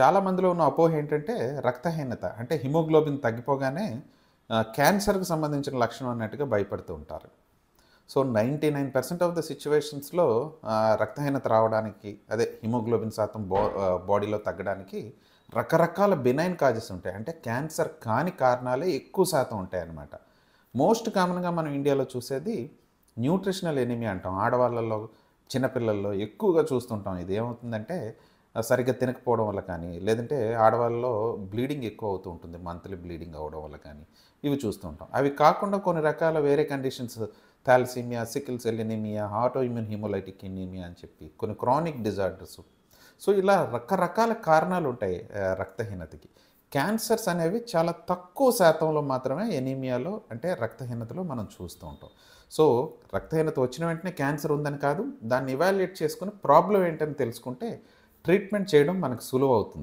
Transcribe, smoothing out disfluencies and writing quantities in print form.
చాలా మందిలో ఉన్న అపోహ ఏంటంటే రక్తహీనత. అంటే హిమోగ్లోబిన్ తగ్గిపోగానే క్యాన్సర్‌కి సంబంధించిన లక్షణం అన్నట్టుగా భయపడుతూ ఉంటారు. సో, 99% ఆఫ్ ద సిట్యుయేషన్స్‌లో రక్తహీనత రావడానికి అదే హిమోగ్లోబిన్ శాతం బాడీలో తగ్గడానికి రకరకాల బినైన్ కాజెస్ ఉంటాయి. అంటే క్యాన్సర్ కాని కారణాలే ఎక్కువ శాతం ఉంటాయన్నమాట. మోస్ట్ కామన్‌గా మనం ఇండియాలో చూసేది న్యూట్రిషనల్ ఎనీమియా అంటాం. ఆడవాళ్ళలో, చిన్న పిల్లల్లో ఎక్కువగా చూస్తుంటాం. ఇది ఏమవుతుందంటే సరిగ్గా తినకపోవడం వల్ల కానీ, లేదంటే ఆడవాళ్ళలో బ్లీడింగ్ ఎక్కువ అవుతూ ఉంటుంది. మంత్లీ బ్లీడింగ్ అవ్వడం వల్ల కానీ, ఇవి చూస్తూ ఉంటాం. అవి కాకుండా కొన్ని రకాల వేరే conditions thalassemia, sickle cell anemia, autoimmune hemolytic anemia అని చెప్పి కొన్ని క్రానిక్ డిజార్డర్స్. సో, ఇలా రకరకాల కారణాలు ఉంటాయి రక్తహీనతకి. క్యాన్సర్స్ అనేవి చాలా తక్కువ శాతంలో మాత్రమే ఎనీమియాలో అంటే రక్తహీనతలో మనం చూస్తూ ఉంటాం. సో, రక్తహీనత వచ్చిన వెంటనే క్యాన్సర్ ఉందని కాదు. దాన్ని ఇవాల్యుయేట్ చేసుకొని ప్రాబ్లమ్ ఏంటని తెలుసుకుంటే ట్రీట్మెంట్ చేయడం మనకు సులువవుతుంది.